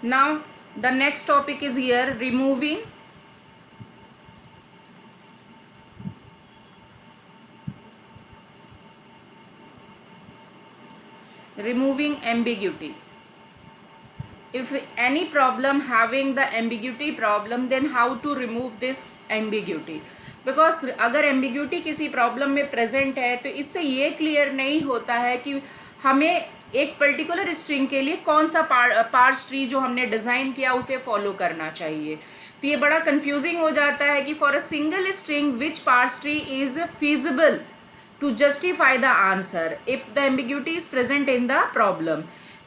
Now the next topic is here removing ambiguity. If any problem having the ambiguity problem, then how to remove this ambiguity? Because अगर ambiguity किसी problem में present है तो इससे ये clear नहीं होता है कि हमें एक पर्टिकुलर स्ट्रिंग के लिए कौन सा पार्स ट्री जो हमने डिज़ाइन किया उसे फॉलो करना चाहिए. तो ये बड़ा कंफ्यूजिंग हो जाता है कि for a single string which parse tree is feasible to justify the answer if the ambiguity is present in the problem.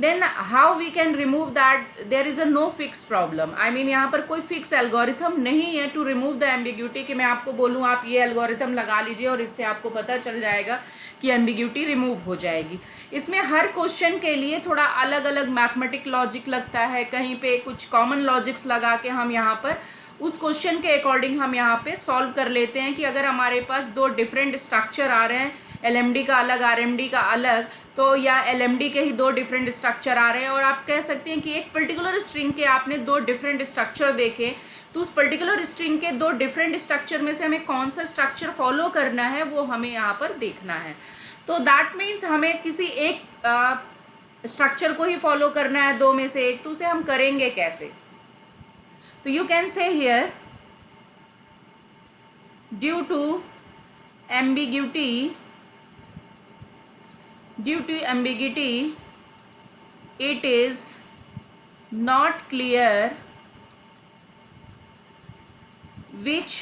Then how we can remove that? There is a no fixed problem. I mean यहाँ पर कोई fix algorithm नहीं है to remove the ambiguity कि मैं आपको बोलूँ आप ये एल्गोरिथम लगा लीजिए और इससे आपको पता चल जाएगा कि एम्बिग्यूटी रिमूव हो जाएगी. इसमें हर क्वेश्चन के लिए थोड़ा अलग अलग मैथमेटिक लॉजिक लगता है. कहीं पे कुछ कॉमन लॉजिक्स लगा के हम यहाँ पर उस क्वेश्चन के अकॉर्डिंग हम यहाँ पे सॉल्व कर लेते हैं कि अगर हमारे पास दो डिफरेंट स्ट्रक्चर आ रहे हैं, एलएमडी का अलग आरएमडी का अलग, तो या एलएमडी के ही दो डिफरेंट स्ट्रक्चर आ रहे हैं और आप कह सकते हैं कि एक पर्टिकुलर स्ट्रिंग के आपने दो डिफरेंट स्ट्रक्चर देखे तो उस पर्टिकुलर स्ट्रिंग के दो डिफरेंट स्ट्रक्चर में से हमें कौन सा स्ट्रक्चर फॉलो करना है वो हमें यहाँ पर देखना है. तो दैट मीन्स हमें किसी एक स्ट्रक्चर को ही फॉलो करना है दो में से एक, तो उसे हम करेंगे कैसे? So you can say here due to ambiguity it is not clear which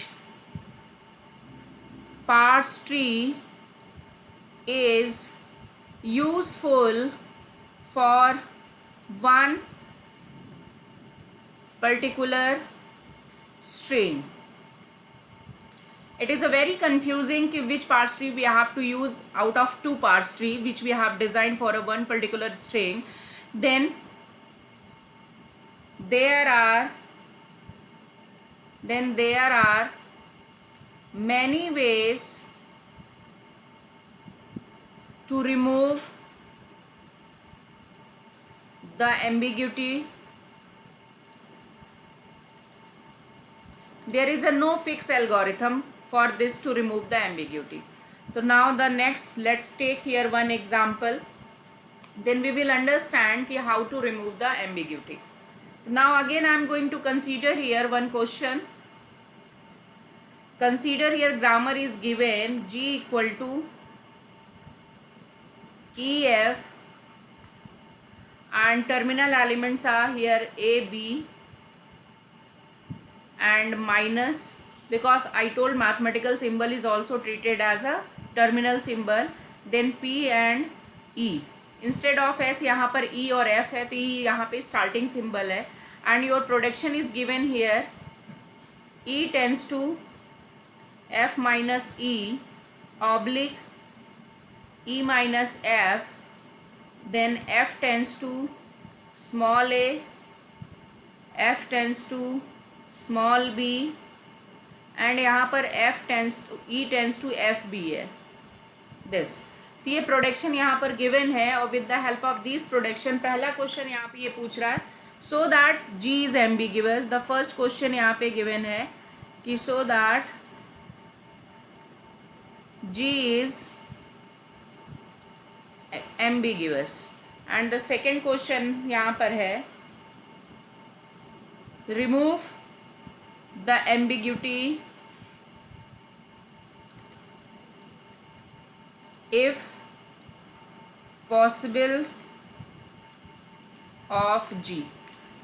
parts tree is useful for one particular string. It is a very confusing कि which parse tree we have to use out of two parse tree which we have designed for a one particular string. Then there are many ways to remove the ambiguity. There is a no fixed algorithm for this to remove the ambiguity. So now the next, let's take here one example. Then we will understand how to remove the ambiguity. Now again I am going to consider here one question. Consider here grammar is given G equal to EF and terminal elements are here A, B and minus, because I told mathematical symbol is also treated as a terminal symbol. Then P and E. Instead of S यहाँ पर E और F है तो E यहाँ पे starting symbol है. And your production is given here E tends to F minus E oblique E minus F, then F tends to small a, F tends to small b and यहाँ पर F tends to E tends to F B है this. तो ये production यहाँ पर given है और with the help of this production पहला क्वेश्चन यहाँ पे ये पूछ रहा है so that G is ambiguous. The first question यहाँ पे गिवन है कि so that G is ambiguous and the second question यहाँ पर है remove the ambiguity if possible of G.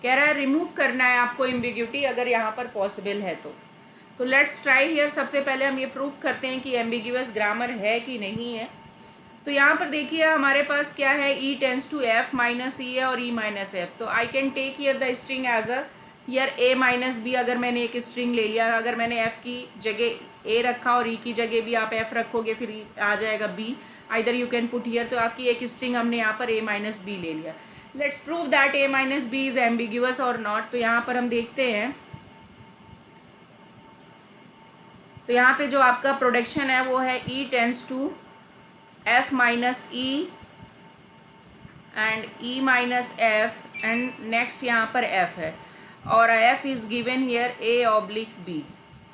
कह रहा है रिमूव करना है आपको एम्बिग्यूटी अगर यहाँ पर पॉसिबल है तो लेट्स ट्राई हियर. सबसे पहले हम ये प्रूफ करते हैं कि एम्बिग्यूअस ग्रामर है कि नहीं है. तो यहाँ पर देखिए हमारे पास क्या है E tends to F minus E है और E माइनस F. तो I can take here the string as a here A minus B. अगर मैंने एक स्ट्रिंग ले लिया, अगर मैंने F की जगह A रखा और E की जगह भी आप F रखोगे फिर आ जाएगा B. Either you can put here. तो आपकी एक स्ट्रिंग हमने यहाँ पर A माइनस B ले लिया. Let's prove that A minus B is ambiguous और नॉट. तो यहाँ पर हम देखते हैं तो यहाँ पे जो आपका प्रोडक्शन है वो है E tends to F minus E and E minus F and next यहाँ पर एफ है और F is given here A oblique B.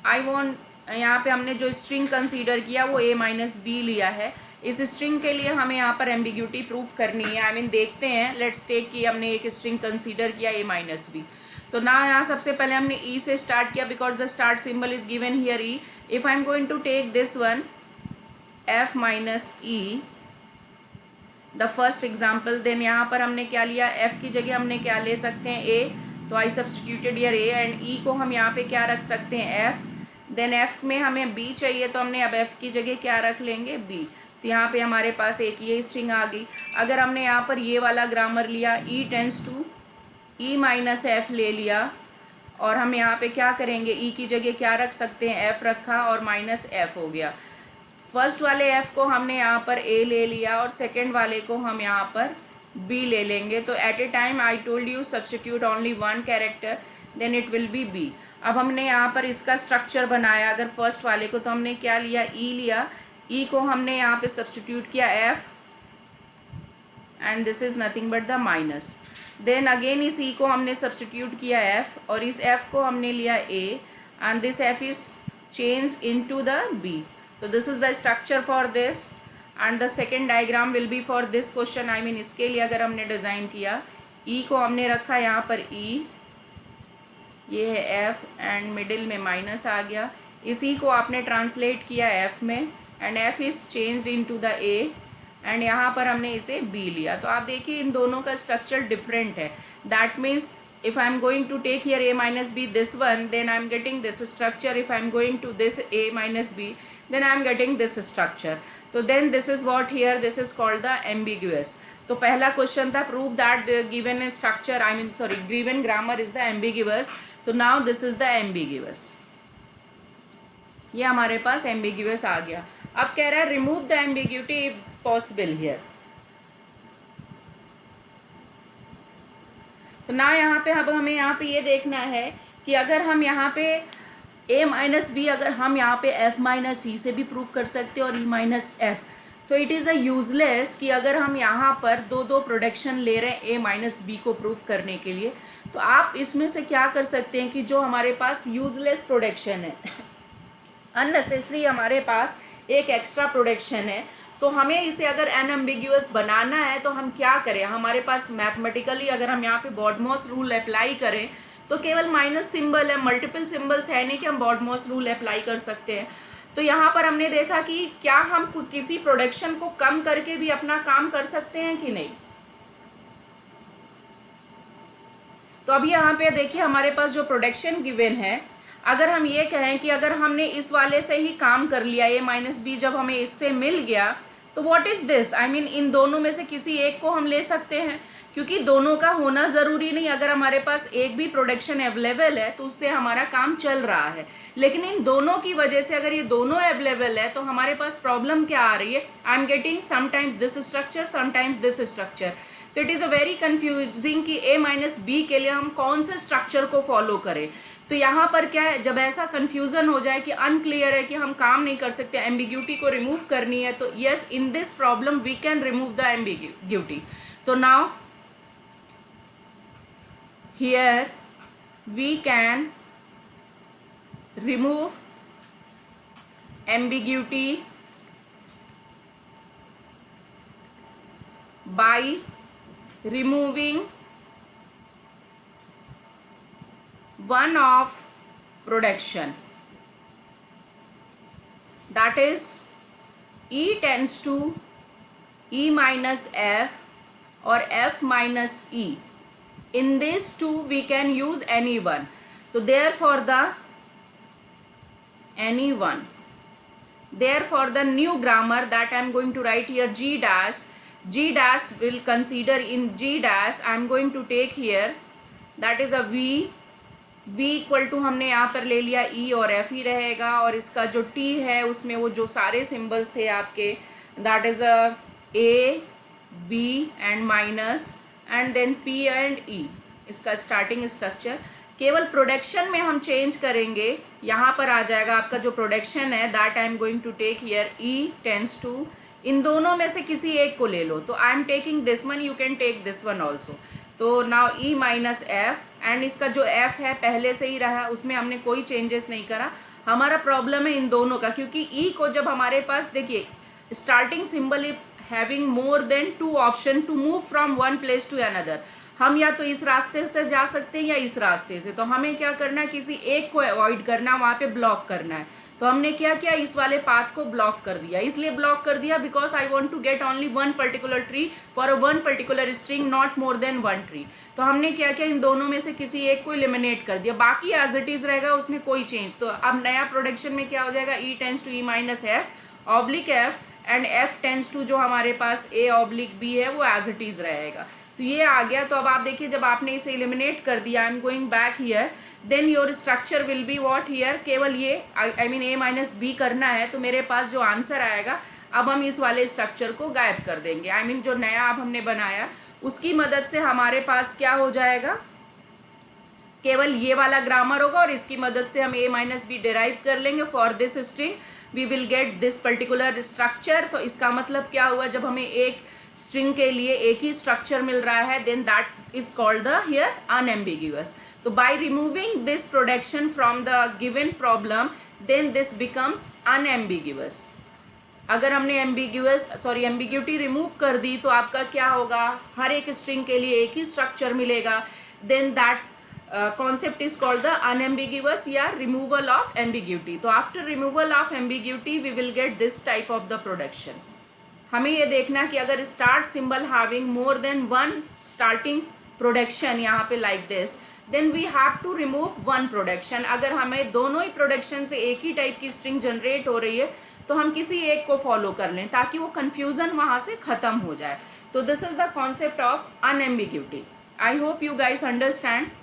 I want, यहाँ पे हमने जो स्ट्रिंग कंसीडर किया वो a माइनस बी लिया है। इस स्ट्रिंग के लिए हमें यहाँ पर एम्बिग्यूटी प्रूफ करनी है। आई मीन देखते हैं, लेट्स टेक कि हमने एक स्ट्रिंग कंसीडर किया a माइनस बी। तो ना यहाँ सबसे पहले हमने e से स्टार्ट किया because the start symbol is given here e। If I am going to take this one f minus E the first example, then यहाँ पर हमने क्या लिया, f की जगह हमने क्या ले सकते हैं a, तो I substituted here a and e को हम यहाँ पे क्या रख सकते हैं f। देन f में हमें b चाहिए तो हमने अब f की जगह क्या रख लेंगे b। तो यहाँ पे हमारे पास एक ये स्ट्रिंग आ गई। अगर हमने यहाँ पर ये वाला ग्रामर लिया e tends to e minus F ले लिया और हम यहाँ पे क्या करेंगे, e की जगह क्या रख सकते हैं f रखा और माइनस f हो गया। फर्स्ट वाले f को हमने यहाँ पर a ले लिया और सेकेंड वाले को हम यहाँ पर b ले लेंगे। तो at a time I told you substitute only one character then it will be b। अब हमने यहाँ पर इसका स्ट्रक्चर बनाया, अगर फर्स्ट वाले को तो हमने क्या लिया, e लिया, e को हमने यहाँ पे सब्सटीट्यूट किया f and this is nothing but the minus. Then again इस e को हमने सब्सटीट्यूट किया f और इस f को हमने लिया a and this f is change into the b। तो this is the structure for this and the second diagram will be for this question. I mean इसके लिए अगर हमने डिज़ाइन किया, e को हमने रखा यहाँ पर e, ये है f एंड मिडिल में माइनस आ गया। इसी को आपने ट्रांसलेट किया f में and f is changed into the a and यहाँ पर हमने इसे b लिया। तो आप देखिए इन दोनों का स्ट्रक्चर डिफरेंट है। That means if I am going to take here a minus b this one, then I am getting this structure. If I am going to this a minus b, then I am getting this structure. So then this is what here, this is called the ambiguous. तो पहला question था prove that the given structure, I mean sorry, given grammar is the ambiguous. तो now this is the ambiguous. ये हमारे पास ambiguous आ गया। अब कह रहा है remove the ambiguity if possible here. तो ना यहाँ पे अब हमें यहाँ पे ये देखना है कि अगर हम यहाँ पे a माइनस बी, अगर हम यहाँ पे f माइनस ई से भी प्रूफ कर सकते हैं और e माइनस एफ, तो इट इज़ अ यूजलेस कि अगर हम यहाँ पर दो दो प्रोडक्शन ले रहे हैं a माइनस बी को प्रूफ करने के लिए, तो आप इसमें से क्या कर सकते हैं कि जो हमारे पास यूजलेस प्रोडक्शन है, अननेसेसरी हमारे पास एक एक्स्ट्रा प्रोडक्शन है, तो हमें इसे अगर अनएम्बिग्यूअस बनाना है तो हम क्या करें, हमारे पास मैथमेटिकली अगर हम यहाँ पे बॉडमॉस रूल अप्लाई करें तो केवल माइनस सिंबल है, मल्टीपल सिंबल्स है नहीं कि हम बॉडमॉस रूल अप्लाई कर सकते हैं। तो यहाँ पर हमने देखा कि क्या हम किसी प्रोडक्शन को कम करके भी अपना काम कर सकते हैं कि नहीं। तो अभी यहाँ पे देखिए हमारे पास जो प्रोडक्शन गिवन है, अगर हम ये कहें कि अगर हमने इस वाले से ही काम कर लिया a माइनस बी, जब हमें इससे मिल गया, तो what is this, I mean in दोनों में से किसी एक को हम ले सकते हैं, क्योंकि दोनों का होना ज़रूरी नहीं। अगर हमारे पास एक भी प्रोडक्शन अवेलेबल है तो उससे हमारा काम चल रहा है, लेकिन इन दोनों की वजह से अगर ये दोनों अवेलेबल है तो हमारे पास प्रॉब्लम क्या आ रही है, I am getting sometimes this structure sometimes this structure. तो it is a very confusing कि a माइनस बी के लिए हम कौन से स्ट्रक्चर को फॉलो करें। तो यहाँ पर क्या है, जब ऐसा कन्फ्यूज़न हो जाए कि अनक्लियर है कि हम काम नहीं कर सकते, एम्बिग्यूटी को रिमूव करनी है, तो yes in this problem we can remove the ambiguity. तो now here we can remove ambiguity by removing one of production, that is e tends to e minus f or f minus e. In these two we can use any one. So therefore the new grammar that I am going to write here, G dash will consider in G dash I am going to take here, that is a V equal to हमने यहाँ पर ले लिया E और F ही रहेगा, और इसका जो T है उसमें वो जो सारे सिंबल्स थे आपके, that is a A, B and minus and then P and E, इसका स्टार्टिंग स्ट्रक्चर। केवल प्रोडक्शन में हम चेंज करेंगे, यहाँ पर आ जाएगा आपका जो प्रोडक्शन है, that I am going to take here E tends to इन दोनों में से किसी एक को ले लो, तो I am taking this one, you can take this one also. तो now E minus F, and इसका जो एफ है पहले से ही रहा, उसमें हमने कोई चेंजेस नहीं करा। हमारा प्रॉब्लम है इन दोनों का, क्योंकि ई को जब हमारे पास देखिए starting symbol if having more than 2 option to move from one place to another, हम या तो इस रास्ते से जा सकते हैं या इस रास्ते से, तो हमें क्या करना है, किसी एक को अवॉइड करना, वहाँ पे ब्लॉक करना है। तो हमने क्या किया, इस वाले पाथ को ब्लॉक कर दिया। इसलिए ब्लॉक कर दिया because I want to get only one particular tree for a one particular string, not more than one tree. तो हमने क्या किया, इन दोनों में से किसी एक को एलिमिनेट कर दिया, बाकी एज इट इज रहेगा, उसमें कोई चेंज। तो अब नया प्रोडक्शन में क्या हो जाएगा, E tends to E minus F oblique F, and F tends to जो हमारे पास ए ऑब्लिक बी है वो एज इट इज रहेगा। तो ये आ गया। तो अब आप देखिए जब आपने इसे एलिमिनेट कर दिया, I am going back here, then your structure will be what here, केवल ये I mean a minus b करना है, तो मेरे पास जो आंसर आएगा, अब हम इस वाले स्ट्रक्चर को गायब कर देंगे। आई मीन जो नया अब हमने बनाया उसकी मदद से हमारे पास क्या हो जाएगा, केवल ये वाला ग्रामर होगा, और इसकी मदद से हम ए माइनस बी डिराइव कर लेंगे for this string, we will get this particular structure. तो इसका मतलब क्या हुआ, जब हमें एक स्ट्रिंग के लिए एक ही स्ट्रक्चर मिल रहा है, then that is called the here unambiguous. तो by removing this production from the given problem, then this becomes unambiguous. अगर हमने एम्बिग्यूटी रिमूव कर दी तो आपका क्या होगा, हर एक स्ट्रिंग के लिए एक ही स्ट्रक्चर मिलेगा, then that concept is called the unambiguous या removal of ambiguity. तो after removal of ambiguity we will get this type of the production. हमें ये देखना कि अगर start symbol having more than one starting production यहाँ पे like this, then we have to remove one production. अगर हमें दोनों ही production से एक ही टाइप की string generate हो रही है तो हम किसी एक को follow कर लें ताकि वो confusion वहाँ से ख़त्म हो जाए। तो this is the concept of unambiguity. I hope you guys understand.